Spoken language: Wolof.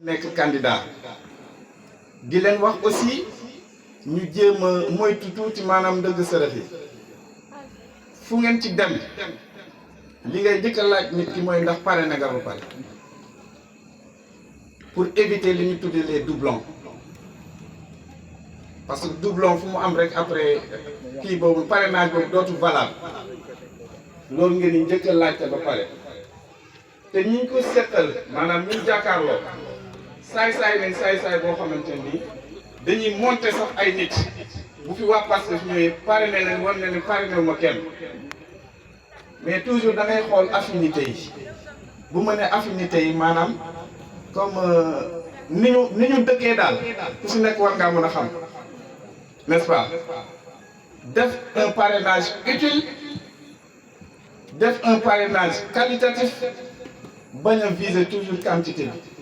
nekk candidat di leen wax aussi ñu jéem a moytu tuuti maanaam dëgg sërëx yi fu ngeen ci dem li ngay njëkk a laaj nit ki mooy ndax pare na nga ba pare pour éviter li ñu tuddee les doublons parce que doublon fu mu am rek après kii boobu parrainage boobu dootul valable loolu ngeen di njëkk a laajte ba pare te ñi ñu ko seqal maanaam ñu jàkkaarloo saay-saay nañ saay-saay boo xamante ni dañuy monter sax ay nit bu fi waa Pastef ñëwee parrainé leen war na ne parrainé wu ma kenn mais toujours da ngay xool affinité yi bu ma nee affinité yi maanaam comme ni ñu dëkkee daal ku si nekk war ngaa mën a xam n'est-ce pas def un parrainage utile def un parrainage qualitatif bañ a viser toujours quantité bi.